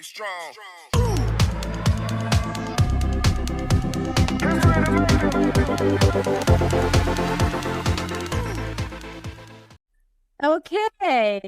strong. Okay.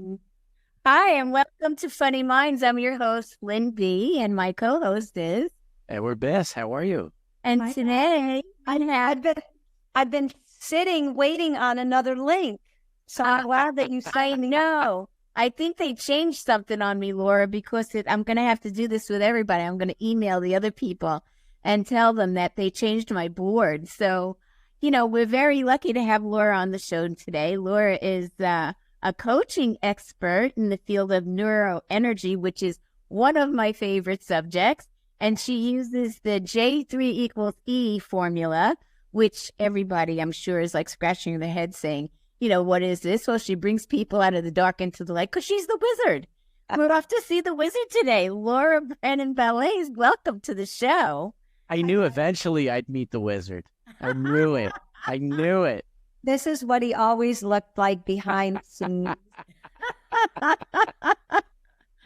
Hi, and welcome to Funny Minds. I'm your host, Lynn B., and my co-host is Edward Bess. How are you? And today I've been sitting waiting on another link. So I'm glad that you I know. I think they changed something on me, Laura, because I'm going to have to do this with everybody. I'm going to email the other people and tell them that they changed my board. So, we're very lucky to have Laura on the show today. Laura is a coaching expert in the field of neuro energy, which is one of my favorite subjects. And she uses the J3 = E formula, which everybody, I'm sure, is like scratching their head saying, what is this? Well, she brings people out of the dark into the light because she's the wizard. We're off to see the wizard today. Laura Brennan Ballet, welcome to the show. I knew eventually I'd meet the wizard. I knew it. I knew it. This is what he always looked like behind the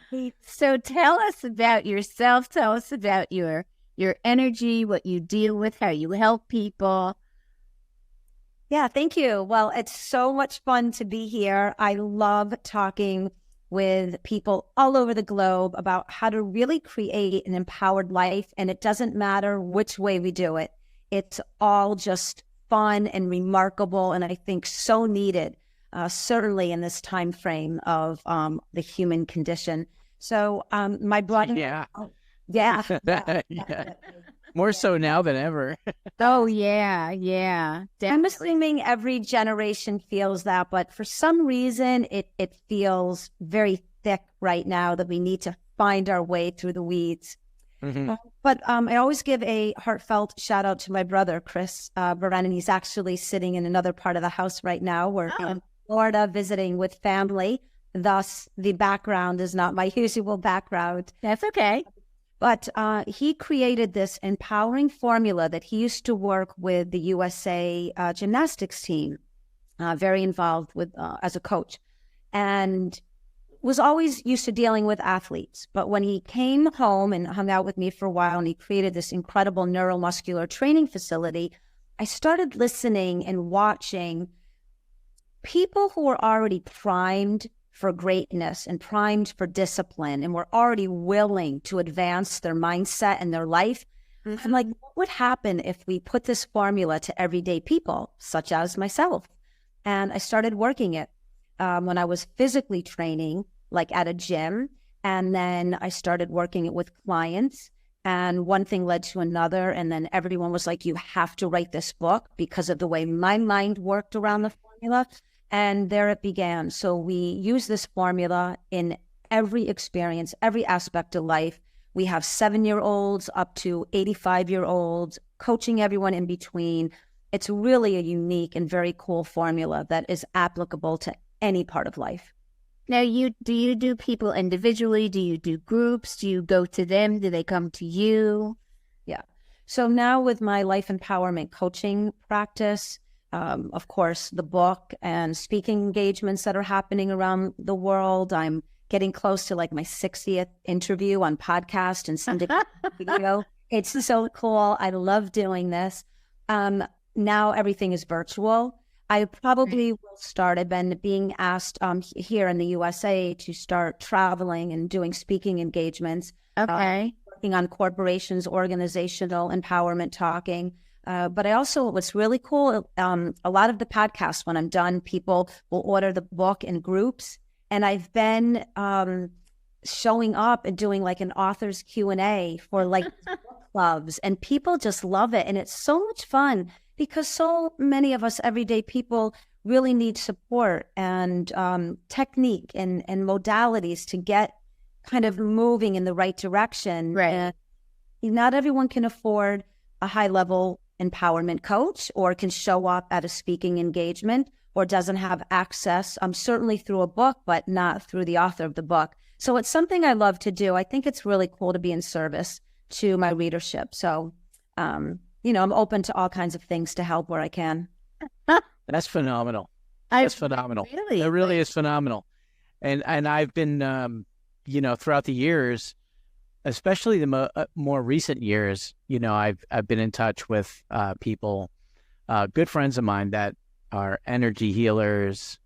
scenes. So tell us about yourself. Tell us about your energy, what you deal with, how you help people. Yeah, thank you. Well, it's so much fun to be here. I love talking with people all over the globe about how to really create an empowered life. And it doesn't matter which way we do it. It's all just fun and remarkable. And I think so needed, certainly in this time frame of the human condition. So my brother... Yeah. Yeah. Yeah. More so now than ever. Oh, yeah. Yeah. Definitely. I'm assuming every generation feels that, but for some reason, it feels very thick right now that we need to find our way through the weeds. Mm-hmm. But I always give a heartfelt shout out to my brother, Chris Brennan. He's actually sitting in another part of the house right now. We're in Florida visiting with family. Thus, the background is not my usual background. That's okay. But he created this empowering formula that he used to work with the USA gymnastics team, very involved with as a coach, and was always used to dealing with athletes. But when he came home and hung out with me for a while and he created this incredible neuromuscular training facility, I started listening and watching people who were already primed for greatness and primed for discipline and were already willing to advance their mindset and their life. Mm-hmm. I'm like, what would happen if we put this formula to everyday people, such as myself? And I started working it when I was physically training, like at a gym. And then I started working it with clients. And one thing led to another. And then everyone was like, you have to write this book because of the way my mind worked around the formula. And there it began. So we use this formula in every experience, every aspect of life. We have 7-year-olds up to 85-year-olds, coaching everyone in between. It's really a unique and very cool formula that is applicable to any part of life. Now, do you do people individually? Do you do groups? Do you go to them? Do they come to you? Yeah. So now with my life empowerment coaching practice, of course, the book and speaking engagements that are happening around the world. I'm getting close to like my 60th interview on podcast and sending video. It's so cool. I love doing this. Now everything is virtual. I probably will start. I've been being asked here in the USA to start traveling and doing speaking engagements. Okay. Working on corporations, organizational empowerment talking. But I also, what's really cool, a lot of the podcasts, when I'm done, people will order the book in groups. And I've been showing up and doing like an author's Q&A for like book clubs. And people just love it. And it's so much fun because so many of us everyday people really need support and technique and modalities to get kind of moving in the right direction. Right. And not everyone can afford a high-level empowerment coach or can show up at a speaking engagement or doesn't have access, certainly through a book, but not through the author of the book. So it's something I love to do. I think it's really cool to be in service to my readership. So, I'm open to all kinds of things to help where I can. That's phenomenal. That's phenomenal. Really? It really is phenomenal. And I've been, throughout the years, especially the more recent years, I've been in touch with people, good friends of mine that are energy healers,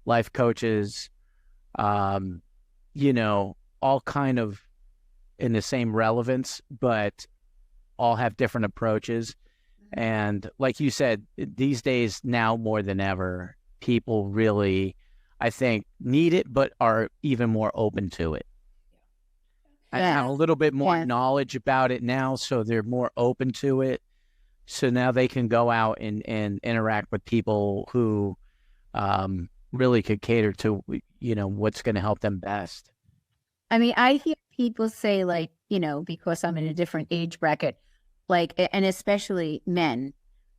life coaches, all kind of in the same relevance, but all have different approaches. And like you said, these days now more than ever, people really, I think, need it, but are even more open to it. I have a little bit more knowledge about it now, so they're more open to it. So now they can go out and interact with people who really could cater to, what's going to help them best. I mean, I hear people say, like, because I'm in a different age bracket, like, and especially men,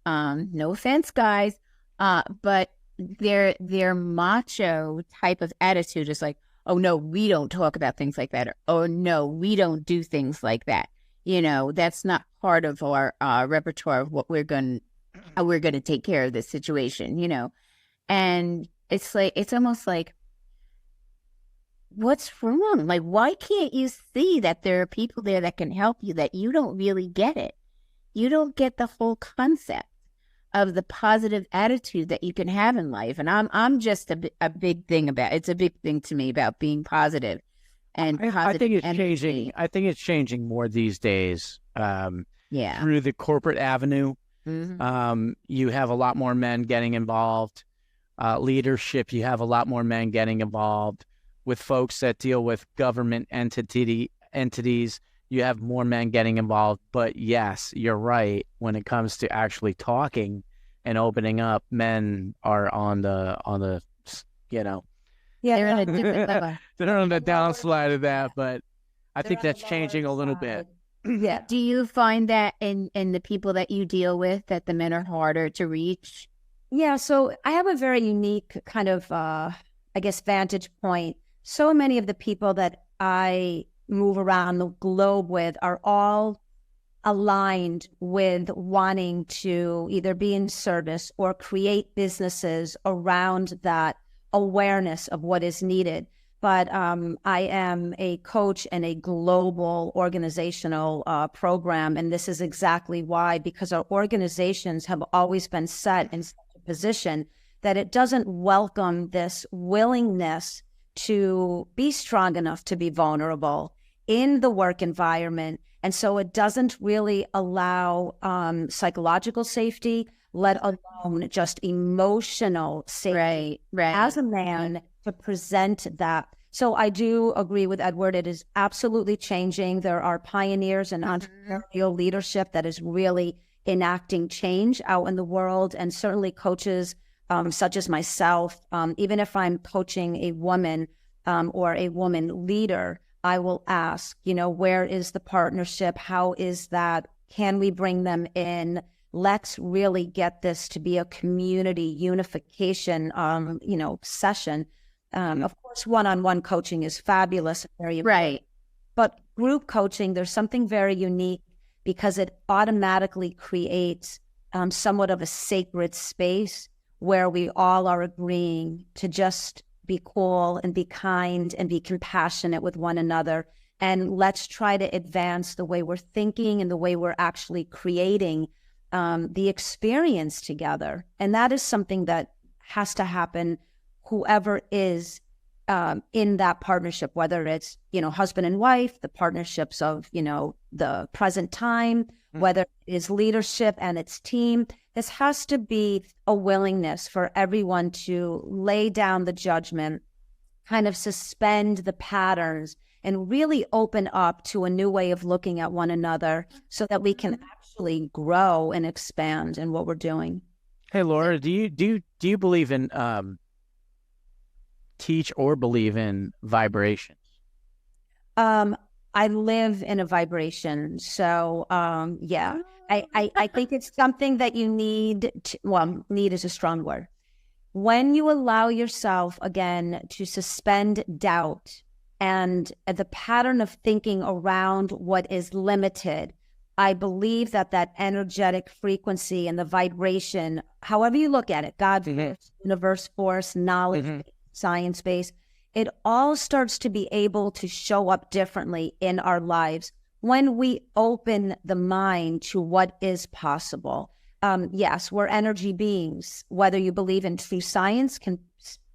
no offense, guys, but their macho type of attitude is like, oh, no, we don't talk about things like that. Or, oh, no, we don't do things like that. That's not part of our repertoire of what how we're going to take care of this situation, and it's like, it's almost like, what's wrong? Like, why can't you see that there are people there that can help you, that you don't really get it? You don't get the whole concept of the positive attitude that you can have in life. And I'm just a big thing about, it's a big thing to me about being positive and positive I think it's energy. changing. I think it's changing more these days. Through the corporate avenue. Mm-hmm. You have a lot more men getting involved. Leadership, you have a lot more men getting involved. With folks that deal with government entities, you have more men getting involved. But yes, you're right. When it comes to actually talking and opening up, men are on the They're on a different level. They're on the downslide of that, but I think that's changing a little bit. Yeah. Do you find that in the people that you deal with, that the men are harder to reach? Yeah, so I have a very unique kind of, vantage point. So many of the people that I move around the globe with are all aligned with wanting to either be in service or create businesses around that awareness of what is needed. But I am a coach in a global organizational program, and this is exactly why, because our organizations have always been set in such a position that it doesn't welcome this willingness to be strong enough to be vulnerable in the work environment. And so it doesn't really allow psychological safety, let alone just emotional safety right. as a man to present that. So I do agree with Edward. It is absolutely changing. There are pioneers in entrepreneurial leadership that is really enacting change out in the world, and certainly coaches such as myself. Even if I'm coaching a woman or a woman leader, I will ask, where is the partnership? How is that? Can we bring them in? Let's really get this to be a community unification, session. Of course, one-on-one coaching is fabulous, very right. But group coaching, there's something very unique because it automatically creates somewhat of a sacred space where we all are agreeing to just be cool and be kind and be compassionate with one another. And let's try to advance the way we're thinking and the way we're actually creating the experience together. And that is something that has to happen, whoever is in that partnership, whether it's, husband and wife, the partnerships of, the present time, whether it is leadership and its team. This has to be a willingness for everyone to lay down the judgment, kind of suspend the patterns, and really open up to a new way of looking at one another so that we can actually grow and expand in what we're doing. Hey, Laura, do you believe in teach or believe in vibrations? I live in a vibration. So, yeah, I think it's something that you need to, need is a strong word. When you allow yourself, again, to suspend doubt and the pattern of thinking around what is limited, I believe that energetic frequency and the vibration, however you look at it, God, universe force, knowledge, science base, it all starts to be able to show up differently in our lives when we open the mind to what is possible. Yes, we're energy beings. Whether you believe in true science can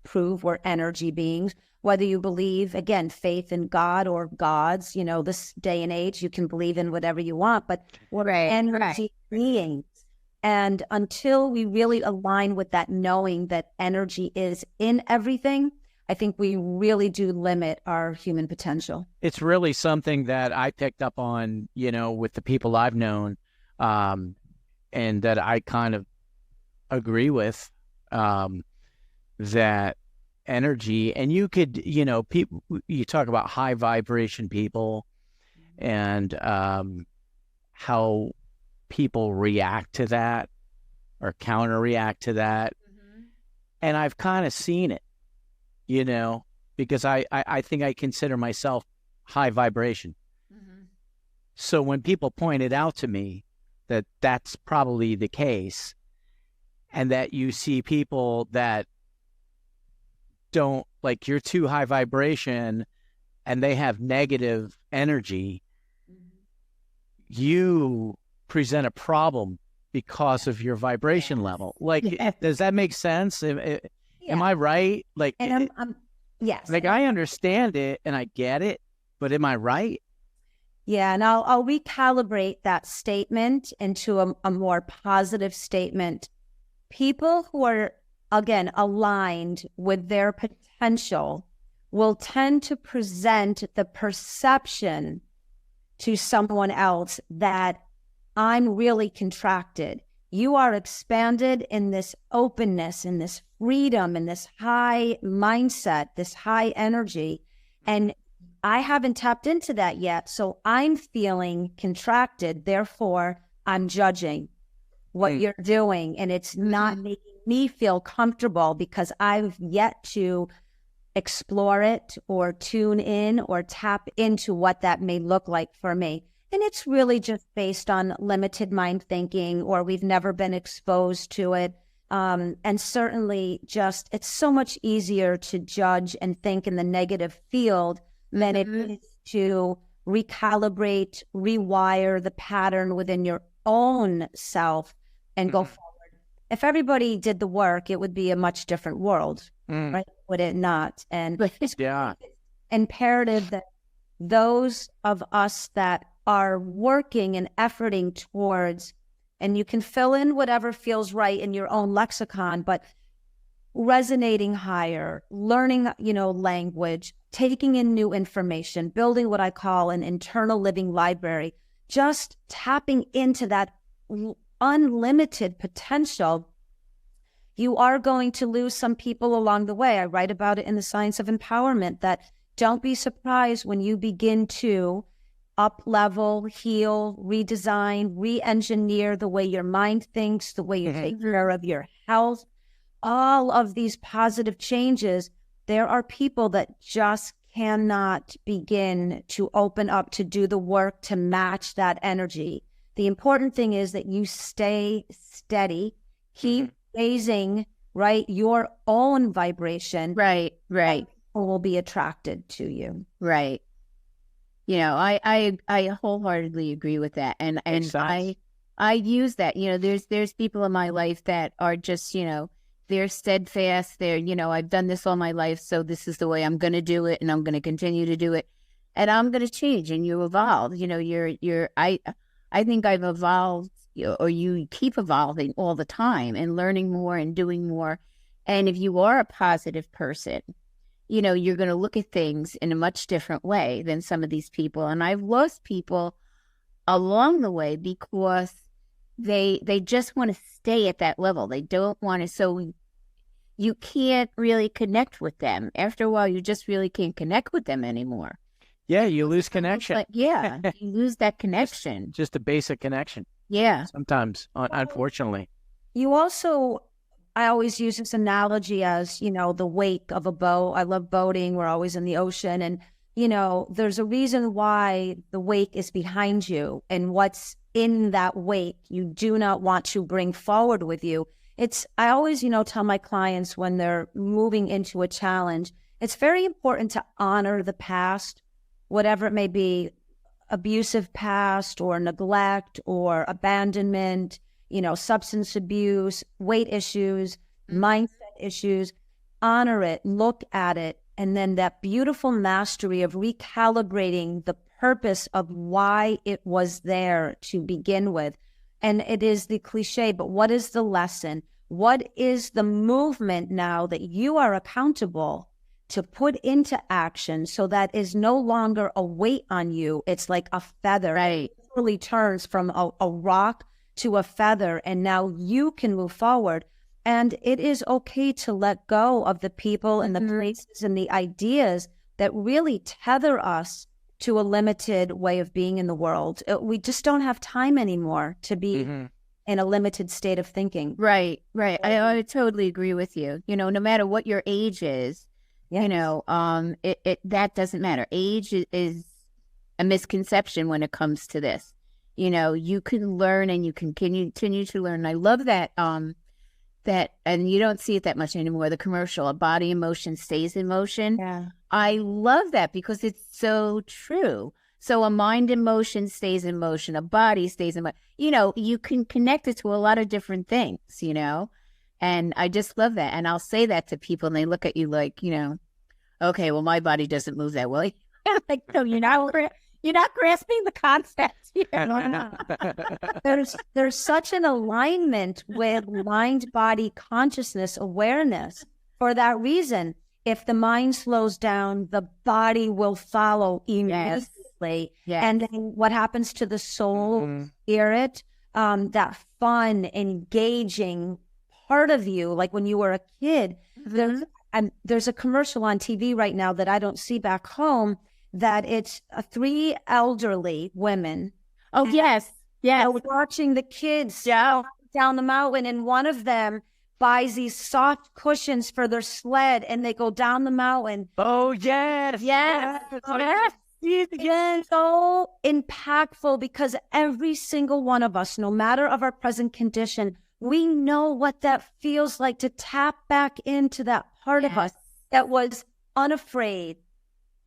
prove we're energy beings. Whether you believe, again, faith in God or gods, this day and age, you can believe in whatever you want, but we're energy beings. And until we really align with that, knowing that energy is in everything, I think we really do limit our human potential. It's really something that I picked up on, with the people I've known, and that I kind of agree with, that energy. And you could, people, you talk about high vibration people and how people react to that or counter react to that. And I've kind of seen it, because I think I consider myself high vibration. So when people point it out to me that that's probably the case, and that you see people that don't, like, you're too high vibration and they have negative energy, you present a problem because of your vibration level. Like, does that make sense? Am I right? Like, and yes. Like, I understand it and I get it, but am I right? Yeah, and I'll recalibrate that statement into a more positive statement. People who are, again, aligned with their potential will tend to present the perception to someone else that I'm really contracted. You are expanded in this openness, in this freedom, in this high mindset, this high energy. And I haven't tapped into that yet. So I'm feeling contracted. Therefore, I'm judging what you're doing. And it's not making me feel comfortable because I've yet to explore it or tune in or tap into what that may look like for me. And it's really just based on limited mind thinking, or we've never been exposed to it. And certainly just, it's so much easier to judge and think in the negative field than it is to recalibrate, rewire the pattern within your own self and go forward. If everybody did the work, it would be a much different world, right? Would it not? And it's imperative that those of us that are working and efforting towards, and you can fill in whatever feels right in your own lexicon, but resonating higher, learning, language, taking in new information, building what I call an internal living library, just tapping into that unlimited potential. You are going to lose some people along the way. I write about it in the Science of Empowerment, that don't be surprised when you begin to up-level, heal, redesign, re-engineer the way your mind thinks, the way you take care of your health, all of these positive changes. There are people that just cannot begin to open up, to do the work, to match that energy. The important thing is that you stay steady, keep raising, right, your own vibration. Right. People will be attracted to you. Right. I wholeheartedly agree with that. And I use that, there's people in my life that are just, they're steadfast. They're, I've done this all my life, so this is the way I'm going to do it, and I'm going to continue to do it, and I'm going to change. And you evolve. I think I've evolved, or you keep evolving all the time and learning more and doing more. And if you are a positive person, you're going to look at things in a much different way than some of these people. And I've lost people along the way because they just want to stay at that level. They don't want to. So you can't really connect with them. After a while, you just really can't connect with them anymore. Yeah, you lose connection. You lose that connection. Just a basic connection. Yeah. Sometimes, unfortunately. You also, I always use this analogy as, the wake of a boat. I love boating. We're always in the ocean. And, there's a reason why the wake is behind you, and what's in that wake you do not want to bring forward with you. I always, tell my clients when they're moving into a challenge, It's very important to honor the past, whatever it may be, abusive past or neglect or abandonment, substance abuse, weight issues, mindset issues. Honor it, look at it, and then that beautiful mastery of recalibrating the purpose of why it was there to begin with. And it is the cliche, but what is the lesson? What is the movement now that you are accountable to put into action, so that is no longer a weight on you? It's like a feather. Right. It really turns from a rock to a feather, and now you can move forward. And it is okay to let go of the people and the places and the ideas that really tether us to a limited way of being in the world. We just don't have time anymore to be in a limited state of thinking. Right. I totally agree with you. No matter what your age is, that doesn't matter. Age is a misconception when it comes to this. You can learn and you can continue to learn. And I love that, and you don't see it that much anymore, the commercial, a body in motion stays in motion. Yeah. I love that because it's so true. So a mind in motion stays in motion, a body stays in motion. You can connect it to a lot of different things, and I just love that. And I'll say that to people and they look at you like, okay, well, my body doesn't move that well. Like, no, you're not grasping the concept. There's such an alignment with mind body consciousness awareness. For that reason, if the mind slows down, the body will follow immediately. Yes. And then what happens to the soul, spirit, that fun, engaging part of you, like when you were a kid, there's a commercial on TV right now that I don't see back home, that it's 3 elderly women. Oh, yes. Watching the kids down the mountain, and one of them buys these soft cushions for their sled, and they go down the mountain. Oh, yes. It's so impactful, because every single one of us, no matter of our present condition, we know what that feels like to tap back into that part of us that was unafraid,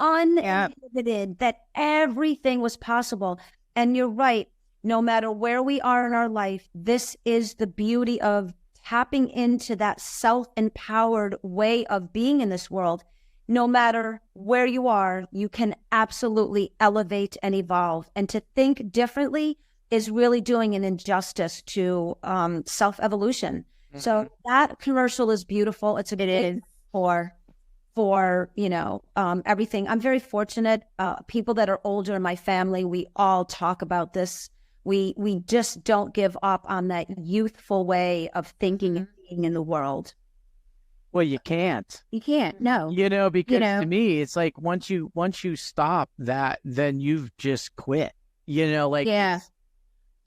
uninhibited, that everything was possible. And you're right, no matter where we are in our life, this is the beauty of tapping into that self-empowered way of being in this world. No matter where you are, you can absolutely elevate and evolve. And to think differently is really doing an injustice to self-evolution. So that commercial is beautiful. It is for everything. I'm very fortunate. People that are older in my family, we all talk about this. We just don't give up on that youthful way of thinking and being in the world. Well, you can't. You can't. No. Because to me, it's like once you stop that, then you've just quit.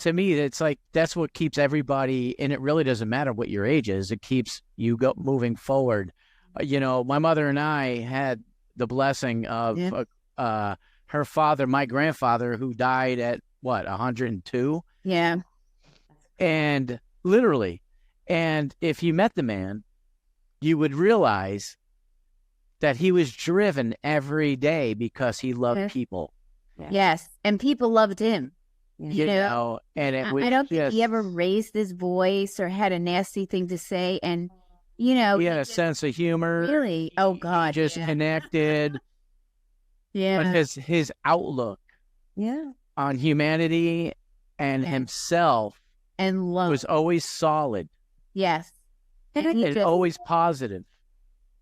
To me, it's like that's what keeps everybody, and it really doesn't matter what your age is. It keeps you moving forward. My mother and I had the blessing of her father, my grandfather, who died at 102? Yeah. And literally, and if you met the man, you would realize that he was driven every day because he loved people. Yes. And people loved him. And it was I don't think he ever raised his voice or had a nasty thing to say. And, he had a sense of humor. Really? Oh, God. Just connected. Because his outlook on humanity and himself and love was always solid. Yes. And always positive.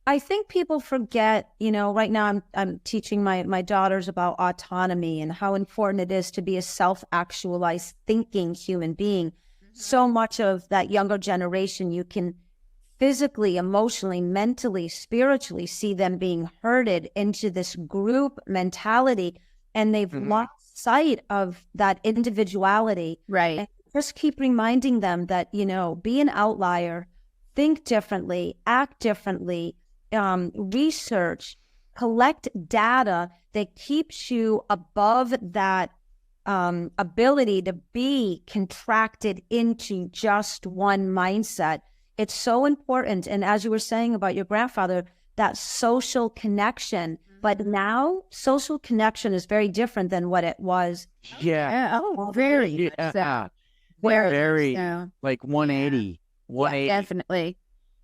I think people forget, right now I'm teaching my daughters about autonomy and how important it is to be a self-actualized thinking human being. So much of that younger generation, you can physically, emotionally, mentally, spiritually see them being herded into this group mentality, and they've lost sight of that individuality. Right. And just keep reminding them that, be an outlier, think differently, act differently, research, collect data that keeps you above that ability to be contracted into just one mindset. It's so important. And as you were saying about your grandfather, that social connection. But now social connection is very different than what it was. Yeah. Oh, very. Yeah. Very. Like 180. 180. Definitely.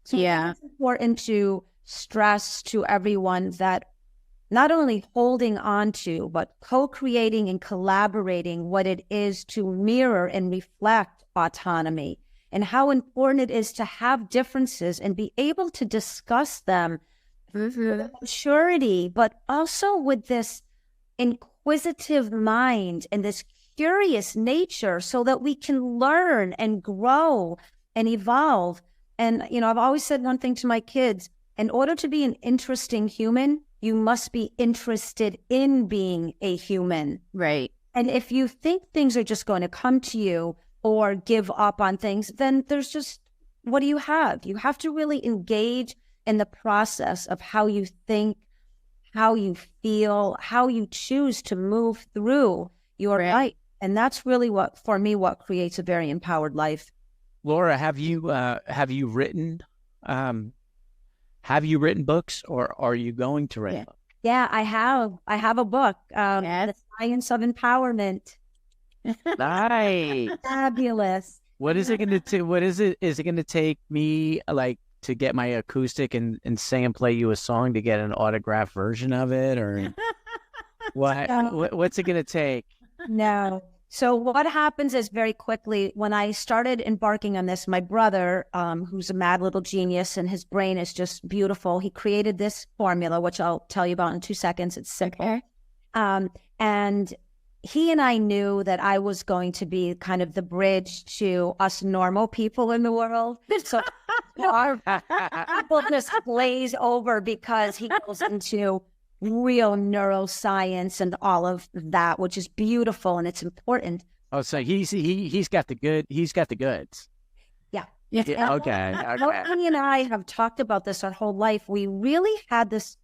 So it's important to stress to everyone that not only holding on to, but co-creating and collaborating what it is to mirror and reflect autonomy, and how important it is to have differences and be able to discuss them with maturity, but also with this inquisitive mind and this curious nature, so that we can learn and grow and evolve. And, I've always said one thing to my kids: in order to be an interesting human, you must be interested in being a human. Right. And if you think things are just going to come to you or give up on things, then there's just, what do you have? You have to really engage in the process of how you think, how you feel, how you choose to move through your life. And that's really what creates a very empowered life. Laura, have you written books, or are you going to write books? Yeah, I have a book, The Science of Empowerment. Nice. Fabulous. What is it going to take? Is it going to take me to get my acoustic and sing and play you a song to get an autographed version of it, or what? No. What's it going to take? No. So what happens is, very quickly, when I started embarking on this, my brother, who's a mad little genius and his brain is just beautiful, he created this formula, which I'll tell you about in 2 seconds. It's simple. Okay. And he and I knew that I was going to be kind of the bridge to us normal people in the world. So our people just glaze over, because he goes into real neuroscience and all of that, which is beautiful and it's important. Oh, so he's got the goods. Yeah. Okay. He and I have talked about this our whole life. We really had this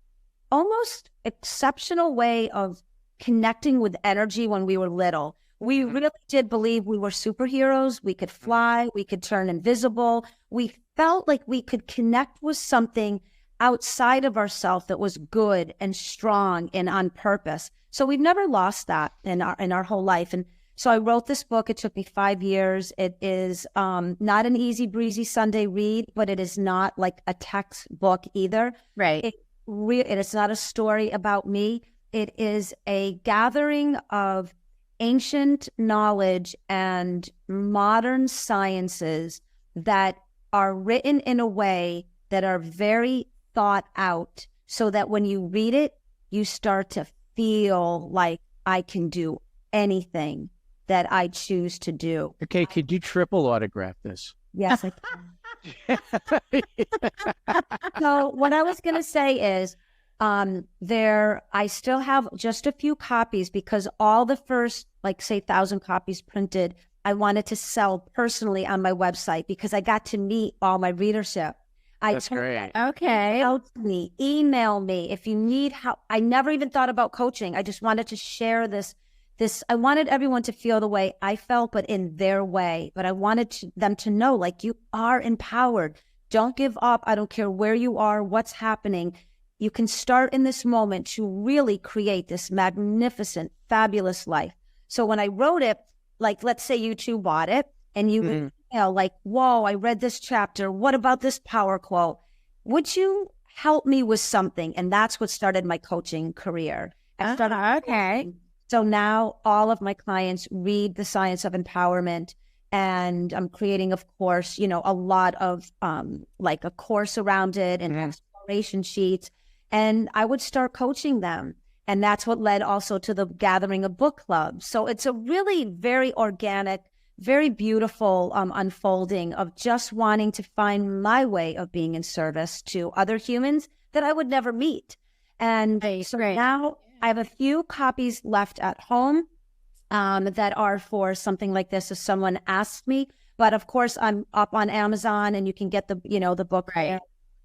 almost exceptional way of connecting with energy when we were little. We really did believe we were superheroes. We could fly. We could turn invisible. We felt like we could connect with something outside of ourselves that was good and strong and on purpose. So we've never lost that in our whole life. And so I wrote this book. It took me 5 years. It is not an easy breezy Sunday read, but it is not like a textbook either. Right. It is not a story about me. It is a gathering of ancient knowledge and modern sciences that are written in a way that are very thought out, so that when you read it, you start to feel like I can do anything that I choose to do. Okay, could you triple autograph this? Yes, I can. So what I was going to say is, I still have just a few copies, because all the first, say 1,000 copies printed, I wanted to sell personally on my website, because I got to meet all my readership. That's great. Okay. Out to me, email me if you need help. I never even thought about coaching. I just wanted to share this. I wanted everyone to feel the way I felt, but in their way. But I wanted them to know, you are empowered. Don't give up. I don't care where you are, what's happening. You can start in this moment to really create this magnificent, fabulous life. So when I wrote it, let's say you two bought it, and you whoa, I read this chapter. What about this power quote? Would you help me with something? And that's what started my coaching career. Okay. So now all of my clients read The Science of Empowerment, and I'm creating, of course, a lot of a course around it and exploration sheets. And I would start coaching them. And that's what led also to the gathering of book clubs. So it's a really very organic, very beautiful unfolding of just wanting to find my way of being in service to other humans that I would never meet. And now I have a few copies left at home that are for something like this if someone asks me. But of course, I'm up on Amazon, and you can get the book there.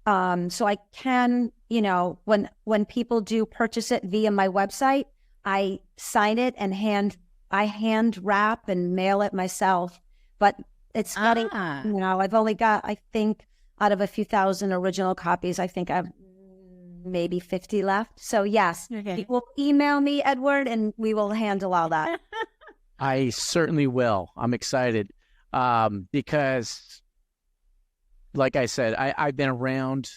So I can, when people do purchase it via my website, I sign it and hand wrap and mail it myself. But it's getting, I've only got, I think, out of a few thousand original copies, I think I've maybe 50 left. So yes, Okay. you will email me, Edward, and we will handle all that. I certainly will. I'm excited because, like I said, I've been around,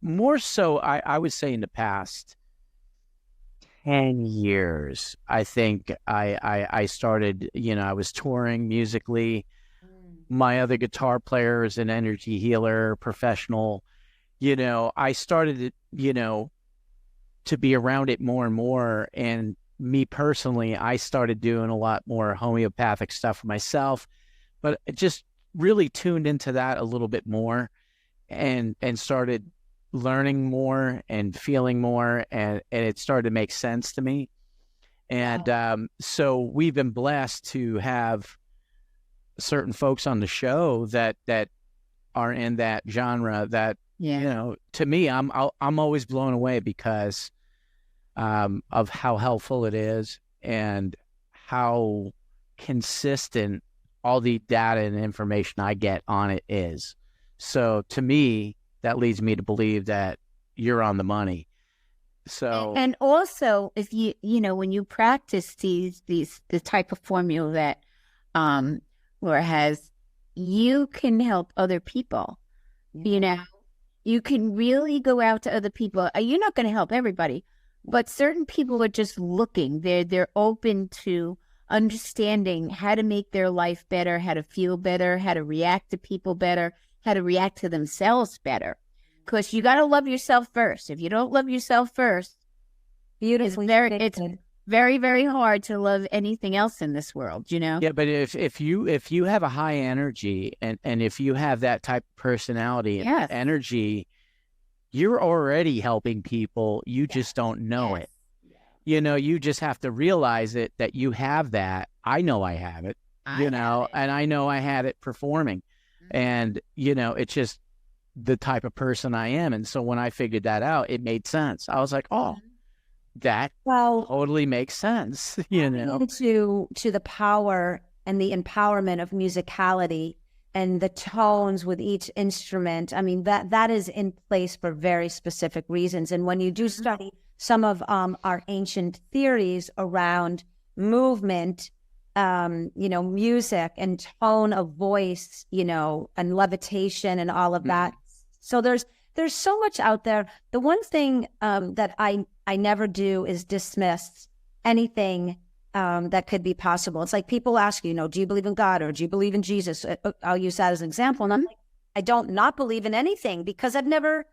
more so, I would say in the past 10 years. I think I started, I was touring musically. My other guitar player is an energy healer, professional. I started, to be around it more and more. And me personally, I started doing a lot more homeopathic stuff for myself, but it just really tuned into that a little bit more and started learning more and feeling more. And it started to make sense to me. And so we've been blessed to have certain folks on the show that are in that genre that, to me, I'm always blown away because of how helpful it is and how consistent all the data and information I get on it is. So to me, that leads me to believe that you're on the money. So, and also if when you practice the type of formula that Laura has, you can help other people. You can really go out to other people. You're not going to help everybody, but certain people are just looking. They're open to understanding how to make their life better, how to feel better, how to react to people better, how to react to themselves better. Because you got to love yourself first. If you don't love yourself first, it's very, very hard to love anything else in this world, Yeah, but if you have a high energy and if you have that type of personality and energy, you're already helping people. You just don't know it. You just have to realize it, that you have that. I know I have it, and I know I had it performing. And, it's just the type of person I am. And so when I figured that out, it made sense. I was like, oh, that totally makes sense, To the power and the empowerment of musicality and the tones with each instrument. I mean, that is in place for very specific reasons. And when you do study some of our ancient theories around movement, music and tone of voice, and levitation and all of that. So there's so much out there. The one thing that I never do is dismiss anything that could be possible. It's like people ask you, do you believe in God or do you believe in Jesus? I'll use that as an example. And I'm like, I don't not believe in anything because I've never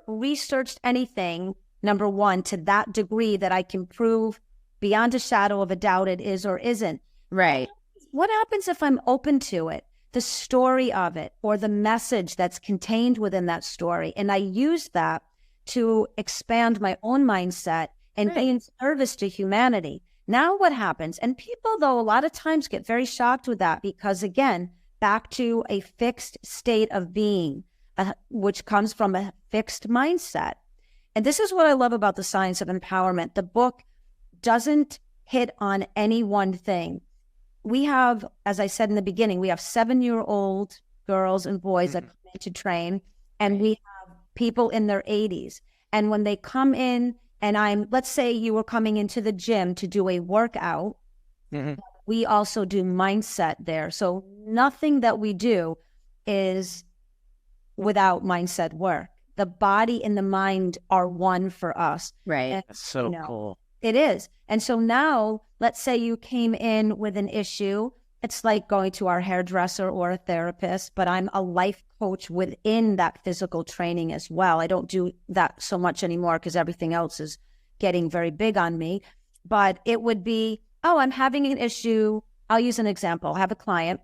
researched anything, number one, to that degree that I can prove beyond a shadow of a doubt it is or isn't. Right. What happens if I'm open to it, the story of it, or the message that's contained within that story? And I use that to expand my own mindset and be in service to humanity. Now what happens? And people, though, a lot of times get very shocked with that because, again, back to a fixed state of being, which comes from a fixed mindset. And this is what I love about the science of empowerment. The book doesn't hit on any one thing. We have, as I said in the beginning, we have 7-year-old girls and boys that come in to train, and we have people in their 80s. And when they come in, and let's say you were coming into the gym to do a workout, we also do mindset there. So nothing that we do is without mindset work. The body and the mind are one for us. Right. And, that's so cool. It is. And so now, let's say you came in with an issue. It's like going to our hairdresser or a therapist, but I'm a life coach within that physical training as well. I don't do that so much anymore because everything else is getting very big on me. But it would be, I'm having an issue. I'll use an example. I have a client,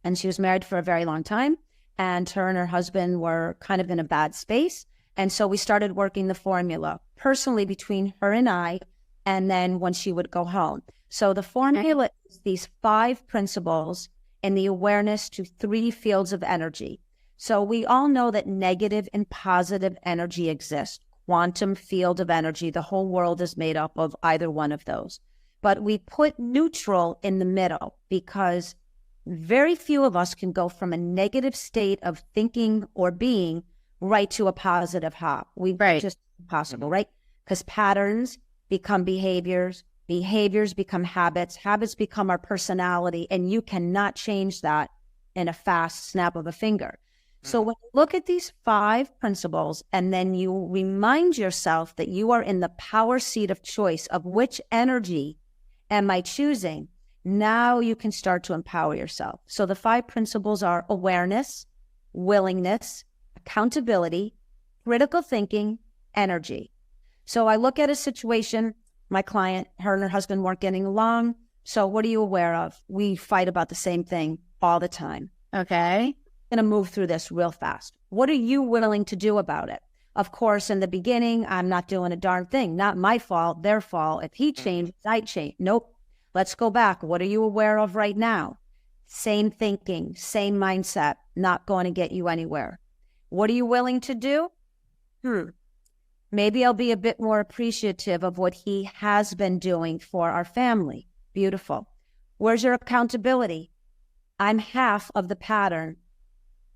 and she was married for a very long time, and her and her husband were kind of in a bad space. And so we started working the formula personally between her and I, and then when she would go home. So the formula is these 5 principles and the awareness to 3 fields of energy. So we all know that negative and positive energy exist. Quantum field of energy, the whole world is made up of either one of those. But we put neutral in the middle because very few of us can go from a negative state of thinking or being right to a positive hop. We just impossible, right? Because patterns become behaviors, behaviors become habits, habits become our personality, and you cannot change that in a fast snap of a finger. So when you look at these 5 principles and then you remind yourself that you are in the power seat of choice of which energy am I choosing, now you can start to empower yourself. So the 5 principles are awareness, willingness, accountability, critical thinking, energy. So I look at a situation, my client, her and her husband weren't getting along. So what are you aware of? We fight about the same thing all the time. Okay. I'm going to move through this real fast. What are you willing to do about it? Of course, in the beginning, I'm not doing a darn thing. Not my fault, their fault. If he changes, I change. Nope. Let's go back. What are you aware of right now? Same thinking, same mindset, not going to get you anywhere. What are you willing to do? Maybe I'll be a bit more appreciative of what he has been doing for our family. Beautiful. Where's your accountability? I'm half of the pattern.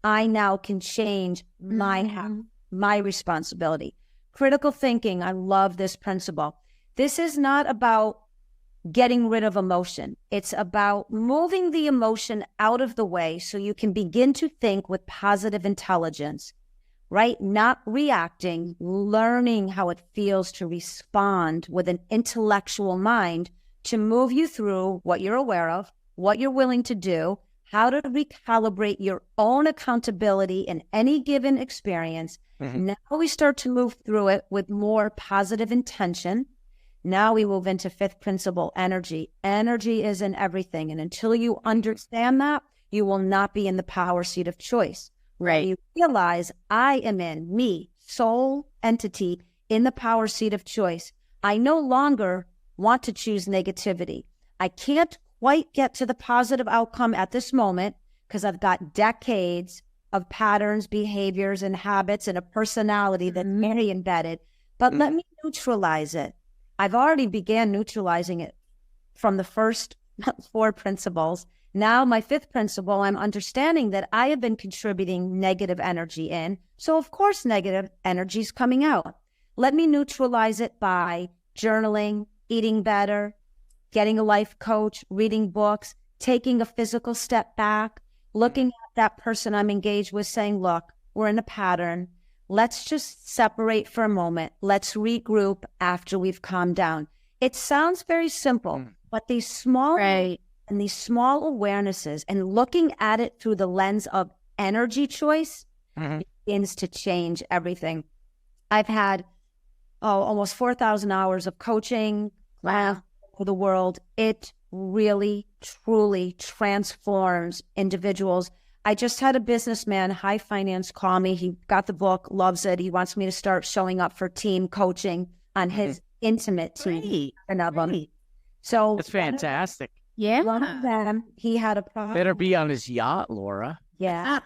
I now can change my half, my responsibility. Critical thinking, I love this principle. This is not about getting rid of emotion. It's about moving the emotion out of the way so you can begin to think with positive intelligence, right? Not reacting, learning how it feels to respond with an intellectual mind to move you through what you're aware of, what you're willing to do, how to recalibrate your own accountability in any given experience. Now we start to move through it with more positive intention. Now we move into 5th principle, energy. Energy is in everything. And until you understand that, you will not be in the power seat of choice. Right. You realize I am in me, soul entity, in the power seat of choice. I no longer want to choose negativity. I can't quite get to the positive outcome at this moment because I've got decades of patterns, behaviors, and habits and a personality that's very embedded. But let me neutralize it. I've already began neutralizing it from the first 4 principles. Now my 5th principle, I'm understanding that I have been contributing negative energy in. So of course, negative energy is coming out. Let me neutralize it by journaling, eating better, getting a life coach, reading books, taking a physical step back, looking at that person I'm engaged with, saying, look, we're in a pattern. Let's just separate for a moment. Let's regroup after we've calmed down. It sounds very simple, but these small and these small awarenesses and looking at it through the lens of energy choice begins to change everything. I've had almost 4,000 hours of coaching for the world. It really, truly transforms individuals. I just had a businessman, high finance, call me. He got the book, loves it. He wants me to start showing up for team coaching on his intimate team. So that's fantastic. Yeah. One of them, he had a problem. Better be on his yacht, Laura. Yeah.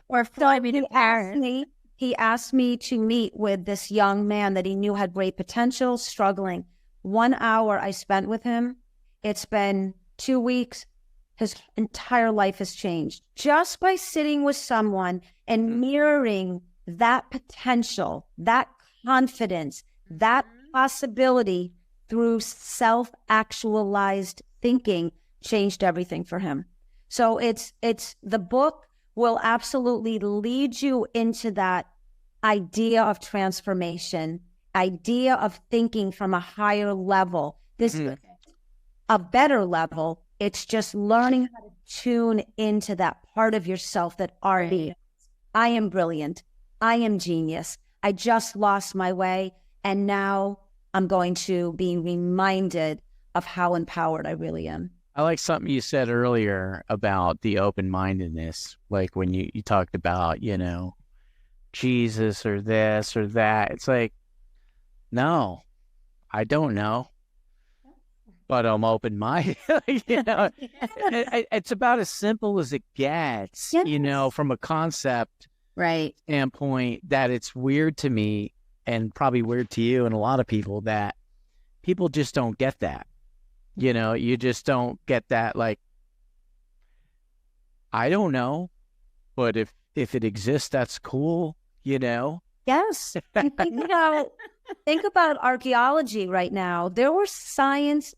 Or fly me to Paris. He asked me to meet with this young man that he knew had great potential, struggling. 1 hour I spent with him. It's been 2 weeks. His entire life has changed just by sitting with someone and mirroring that potential, that confidence, that possibility through self-actualized thinking changed everything for him. So it's the book will absolutely lead you into that idea of transformation, idea of thinking from a higher level, a better level. It's just learning how to tune into that part of yourself that already, I am brilliant. I am genius. I just lost my way. And now I'm going to be reminded of how empowered I really am. I like something you said earlier about the open-mindedness, like when you talked about, Jesus or this or that. It's like, no, I don't know, but I'm open-minded. It's about as simple as it gets, from a concept standpoint, that it's weird to me and probably weird to you and a lot of people that people just don't get that. You just don't get that. Like, I don't know, but if if it exists, that's cool, you know? Yes. And think about archaeology right now. There were scientists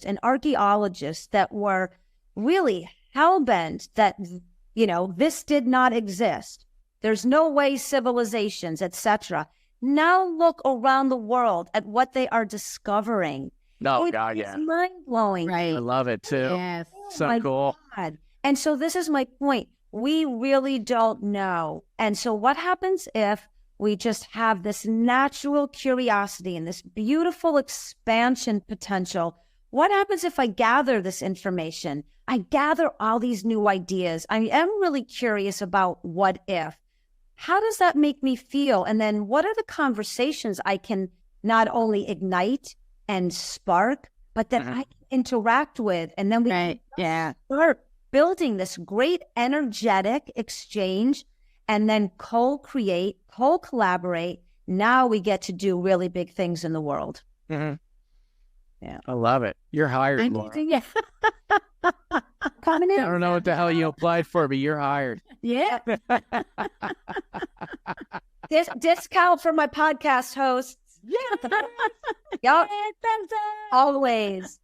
and archaeologists that were really hell-bent that, this did not exist. There's no way civilizations, etc. Now look around the world at what they are discovering. Oh, God, yeah. It's mind-blowing. Right. I love it, too. Yes. So my cool. God. And so this is my point. We really don't know. And so what happens if we just have this natural curiosity and this beautiful expansion potential? What happens if I gather this information? I gather all these new ideas. I am really curious about what if. How does that make me feel? And then what are the conversations I can not only ignite and spark, but that I can interact with? And then we can start building this great energetic exchange and then co-create, co-collaborate. Now we get to do really big things in the world. Mm-hmm. Yeah. I love it. You're hired, Laura. Yeah. Coming in. I don't know what the hell you applied for, but you're hired. Yeah. This discount for my podcast hosts. Yeah. Yep. Always.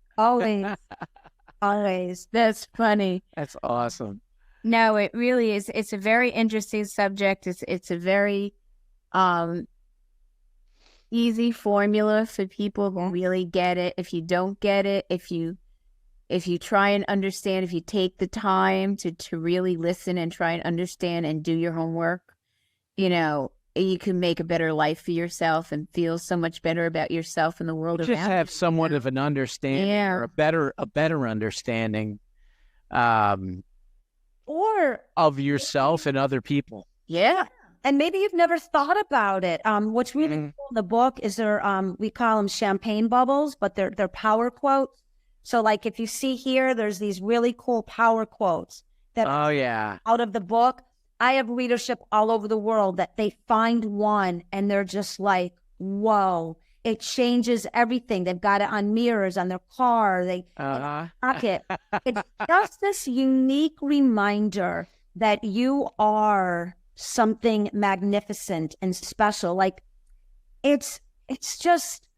That's funny. That's awesome. No, it really is. It's a very interesting subject. It's a very easy formula for people who really get it. If you don't get it, if you try and understand, if you take the time to really listen and try and understand and do your homework, you can make a better life for yourself and feel so much better about yourself and the world around you. Just have somewhat of an understanding or a better understanding or of yourself and other people. Yeah. And maybe you've never thought about it. What's really cool in the book is we call them champagne bubbles, but they're power quotes. So like if you see here, there's these really cool power quotes that out of the book. I have readership all over the world that they find one and they're just like, whoa, it changes everything. They've got it on mirrors on their car. They pocket. It's just this unique reminder that you are something magnificent and special. Like it's just,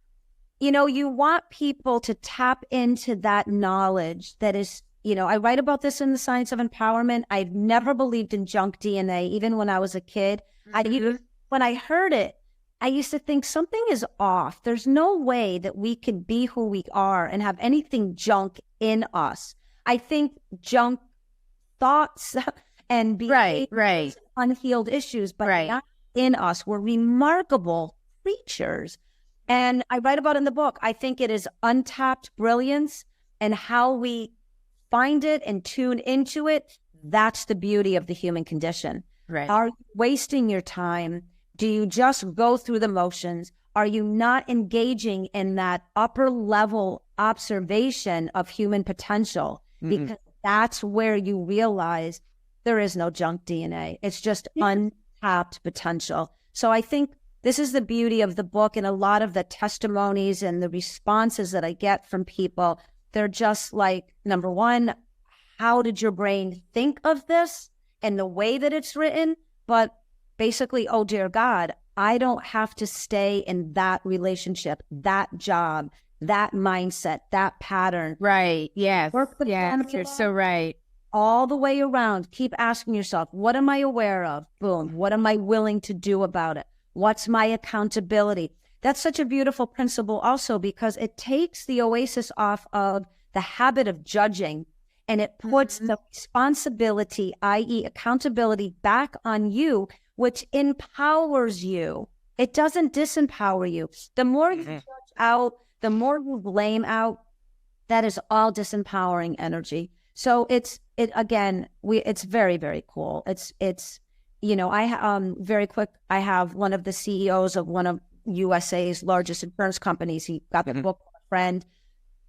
you want people to tap into that knowledge that is, I write about this in The Science of Empowerment. I've never believed in junk DNA, even when I was a kid. When I heard it, I used to think something is off. There's no way that we could be who we are and have anything junk in us. I think junk thoughts and unhealed issues, but not in us. We're remarkable creatures. And I write about in the book, I think it is untapped brilliance and how we find it and tune into it. That's the beauty of the human condition. Right. Are you wasting your time? Do you just go through the motions? Are you not engaging in that upper level observation of human potential? Because that's where you realize there is no junk DNA. It's just untapped potential. So I think this is the beauty of the book, and a lot of the testimonies and the responses that I get from people. They're just like, number one, how did your brain think of this and the way that it's written? But basically, oh, dear God, I don't have to stay in that relationship, that job, that mindset, that pattern. Right. Yes. Yes, you're so right. All the way around. Keep asking yourself, what am I aware of? Boom. What am I willing to do about it? What's my accountability? That's such a beautiful principle also, because it takes the oasis off of the habit of judging, and it puts the responsibility, i.e. accountability, back on you, which empowers you. It doesn't disempower you. The more you judge out, the more you blame out, that is all disempowering energy. So it's very, very cool. It's very quick. I have one of the CEOs of one of USA's largest insurance companies. He got the book from a friend,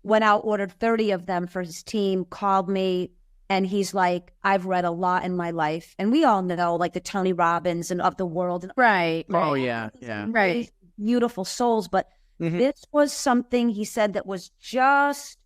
went out, ordered 30 of them for his team, called me, and he's like, I've read a lot in my life. And we all know, like the Tony Robbins and of the world. And right. Oh, yeah. Right. Beautiful souls. But this was something he said that was just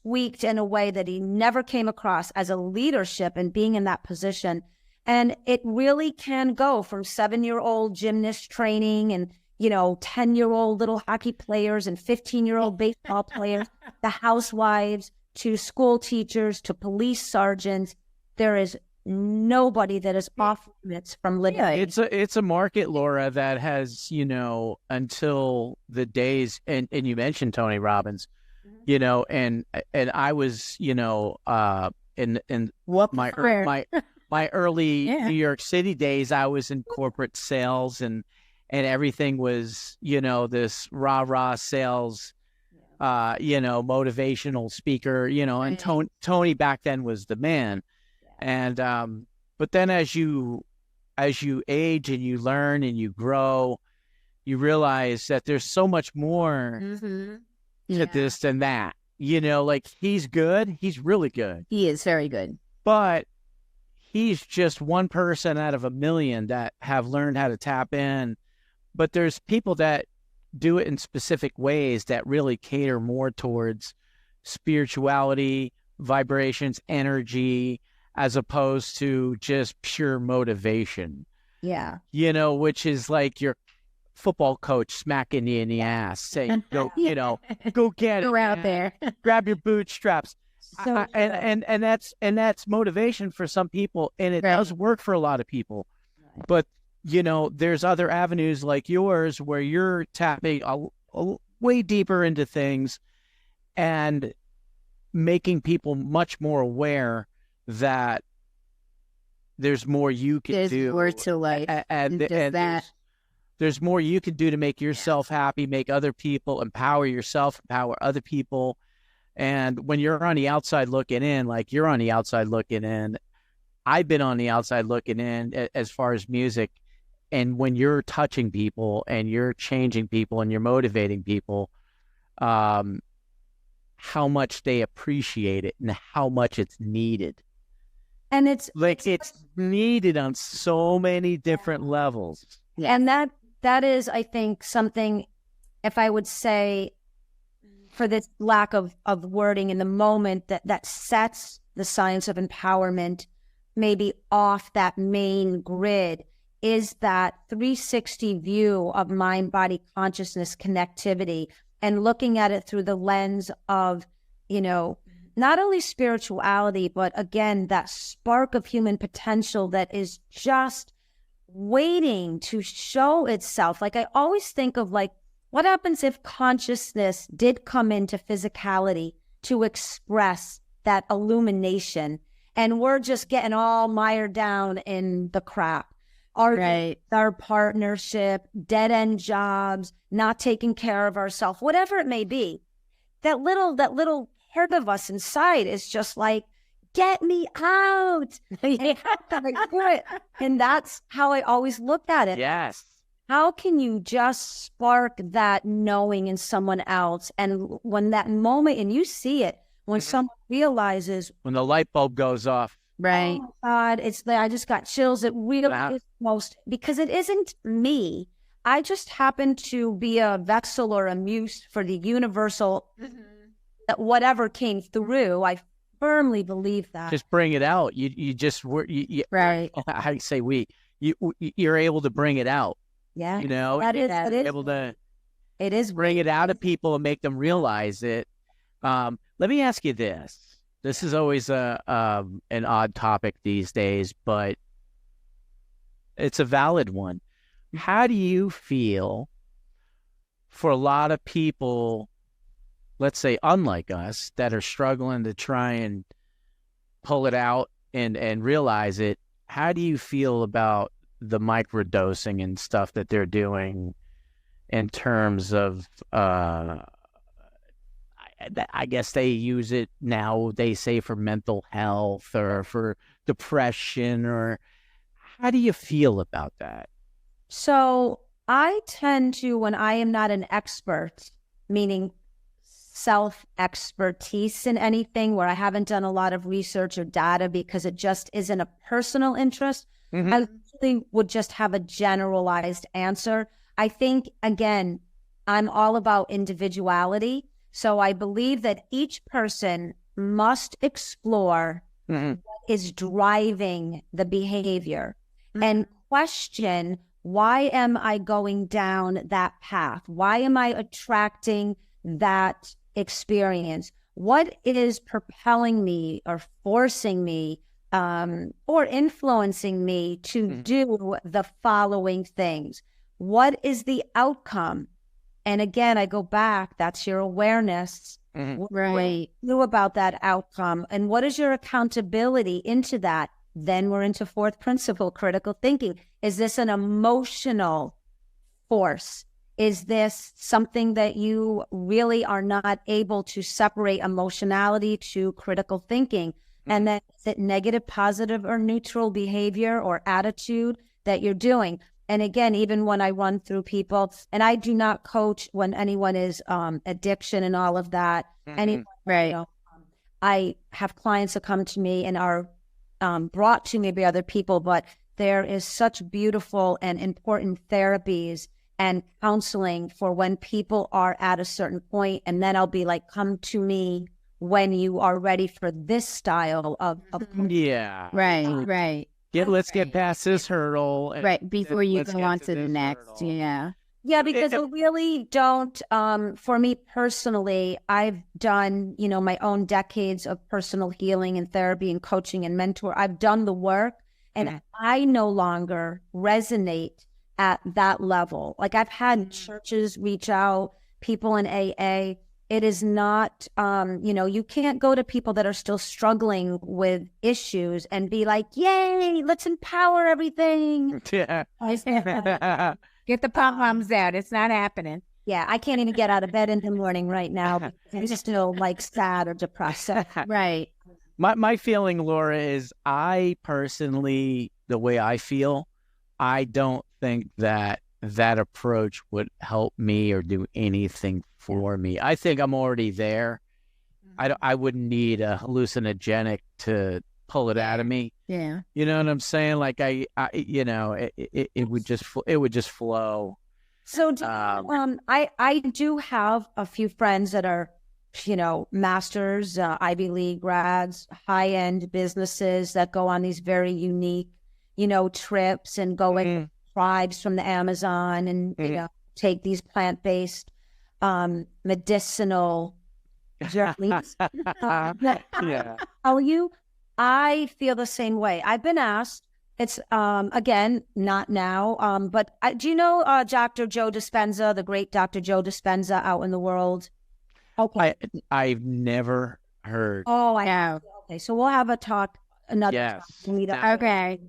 tweaked in a way that he never came across as a leadership and being in that position. And it really can go from 7-year-old gymnast training and, 10-year-old little hockey players and 15-year-old baseball players, the housewives, to school teachers, to police sergeants. There is nobody that is off limits from living. Yeah, it's a market, Laura, that has, until the days, and you mentioned Tony Robbins, and I was, in my early New York City days, I was in corporate sales, and everything was, this rah-rah sales, motivational speaker, and Tony back then was the man. And but then as you age and you learn and you grow, you realize that there's so much more to this than that. Like he's good, he's really good. He is very good. But he's just one person out of a million that have learned how to tap in. But there's people that do it in specific ways that really cater more towards spirituality, vibrations, energy, as opposed to just pure motivation. Yeah. Which is like your football coach smacking you in the ass, saying, go, go get it. Go out there. Grab your bootstraps. And that's motivation for some people, and it does work for a lot of people. Right. But, there's other avenues like yours where you're tapping a way deeper into things and making people much more aware that there's more you can do. There's more to life. And that. There's more you can do to make yourself happy, make other people, empower yourself, empower other people. And when you're on the outside looking in, like you're on the outside looking in, I've been on the outside looking in as far as music. And when you're touching people and you're changing people and you're motivating people, how much they appreciate it and how much it's needed. And it's needed on so many different levels. Yeah. And that is, I think, something, if I would say, for this lack of wording in the moment, that sets the science of empowerment maybe off that main grid, is that 360 view of mind, body, consciousness, connectivity, and looking at it through the lens of, not only spirituality, but again, that spark of human potential that is just waiting to show itself. Like I always think of what happens if consciousness did come into physicality to express that illumination, and we're just getting all mired down in the crap. Our partnership, dead-end jobs, not taking care of ourselves, whatever it may be. That little part of us inside is just like, get me out. And that's how I always looked at it. Yes. How can you just spark that knowing in someone else? And when that moment, and you see it, when someone realizes. When the light bulb goes off. Right. Oh my God, I just got chills. It really is because it isn't me. I just happen to be a vessel or a muse for the universal, that whatever came through, I firmly believe that. Just bring it out. Right. I say you're able to bring it out. Yeah. That is able to. It is bring it out of people and make them realize it. Let me ask you this. This is always an odd topic these days, but it's a valid one. How do you feel for a lot of people, let's say unlike us, that are struggling to try and pull it out and realize it? How do you feel about the microdosing and stuff that they're doing in terms of I guess they use it now, they say, for mental health or for depression, or how do you feel about that? So I tend to, when I am not an expert, meaning self-expertise in anything where I haven't done a lot of research or data because it just isn't a personal interest, I really would just have a generalized answer. I think, again, I'm all about individuality. So I believe that each person must explore what is driving the behavior and question, why am I going down that path? Why am I attracting that experience? What is propelling me or forcing me or influencing me to do the following things? What is the outcome? And again, I go back, that's your awareness. What do you do about that outcome? And what is your accountability into that? Then we're into fourth principle, critical thinking. Is this an emotional force? Is this something that you really are not able to separate emotionality to critical thinking? And then is it negative, positive, or neutral behavior or attitude that you're doing? And again, even when I run through people, and I do not coach when anyone is addiction and all of that. Anyone, you know, I have clients that come to me and are brought to me by other people, but there is such beautiful and important therapies and counseling for when people are at a certain point. And then I'll be like, come to me when you are ready for this style of Yeah. Right. Let's get past this hurdle. Right. Before you go on to the next. Hurdle. Yeah. Yeah, because I really don't, for me personally, I've done, you know, my own decades of personal healing and therapy and coaching and mentor. I've done the work and I no longer resonate at that level. Like I've had churches reach out, people in AA. It is not, you know, you can't go to people that are still struggling with issues and be like, yay, let's empower everything. Yeah. Get the pom-poms out. It's not happening. Yeah, I can't even get out of bed in the morning right now because I'm still like sad or depressed. Right. My feeling, Laura, is I personally, the way I feel, I don't think that approach would help me or do anything for me. I think I'm already there. I wouldn't need a hallucinogenic to pull it out of me. Yeah. You know what I'm saying? Like I you know, it would just flow. So I do have a few friends that are, you know, masters, Ivy League grads, high-end businesses that go on these very unique, you know, trips and go in tribes from the Amazon and, you know, take these plant-based medicinal journeys. Yeah. How are you? I feel the same way. I've been asked. It's again not now, but do you know Dr. Joe Dispenza, the great Dr. Joe Dispenza, out in the world? Okay, I've never heard. Oh, I have. Okay, so we'll have a talk another time. Meet up. Okay.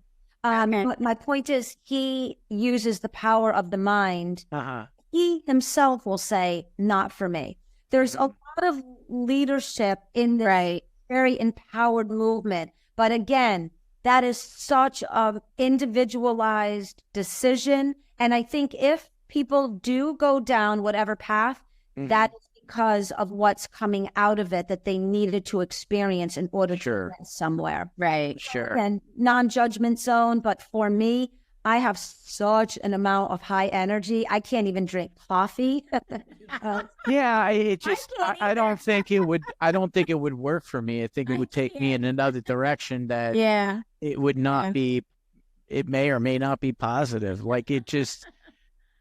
But my point is, he uses the power of the mind. He himself will say, "Not for me." There's a lot of leadership in this very empowered movement, but again, that is such an individualized decision. And I think if people do go down whatever path, that is because of what's coming out of it that they needed to experience in order to get somewhere. Right. Sure. And non-judgment zone. But for me, I have such an amount of high energy. I can't even drink coffee. Yeah, I don't think it would work for me. I think it would take me in another direction that it would not be, it may or may not be positive. Like it just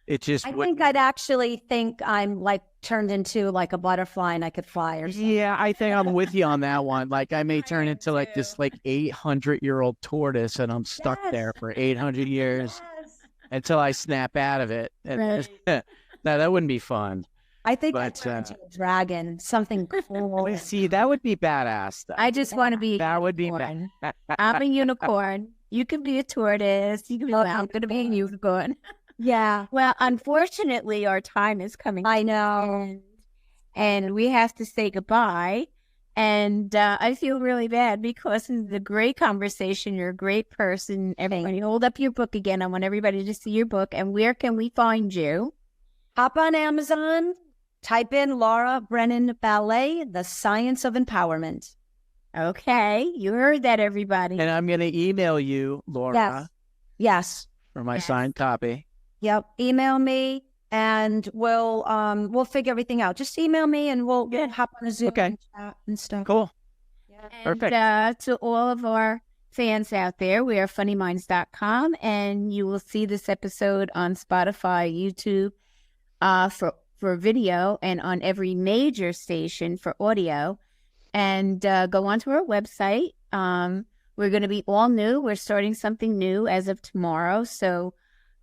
I think I'd actually think I'm like turned into like a butterfly and I could fly or something. Yeah, I think I'm with you on that one. Like I may turn into like this like 800-year-old tortoise and I'm stuck there for 800 years until I snap out of it. No, that wouldn't be fun. I think I'd turn into a dragon, something cool. See, that would be badass. I just want to be that would be bad. I'm a unicorn. You can be a tortoise. You can be I'm going to be a unicorn. Yeah. Well, unfortunately, our time is coming. I know. And we have to say goodbye. And I feel really bad because it's a great conversation. You're a great person. Everybody, hold up your book again. I want everybody to see your book. And where can we find you? Hop on Amazon. Type in Laura Brennan Ballet, The Science of Empowerment. Okay. You heard that, everybody. And I'm going to email you, Laura. Yes. For my signed copy. Yep. Email me and we'll figure everything out. Just email me and we'll hop on a Zoom and chat and stuff. Cool. And, Perfect. to all of our fans out there, we are funnyminds.com, and you will see this episode on Spotify, YouTube, for video, and on every major station for audio. And go onto our website. We're going to be all new. We're starting something new as of tomorrow. So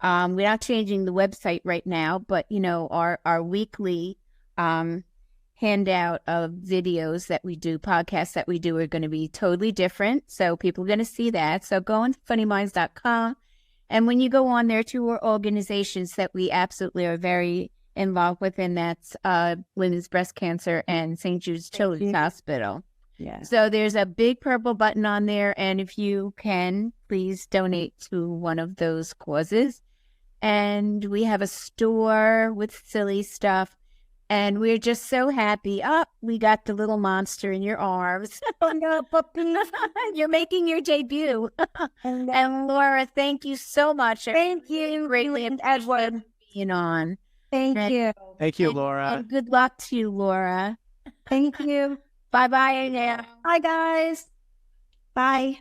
we're not changing the website right now, but, you know, our weekly handout of videos that we do, podcasts that we do, are going to be totally different. So people are going to see that. So go on to funnyminds.com. And when you go on there, to our organizations that we absolutely are very involved with, and that's Women's Breast Cancer and St. Jude's Children's Hospital. Yeah. So there's a big purple button on there, and if you can, please donate to one of those causes. And we have a store with silly stuff, and we're just so happy. Oh, we got the little monster in your arms. Oh, no, puppy. You're making your debut. And Laura, thank you so much. Thank you. Greatly Edward. Being on. Thank you. Thank you, Laura. And good luck to you, Laura. Thank you. Bye-bye now. Bye, guys. Bye.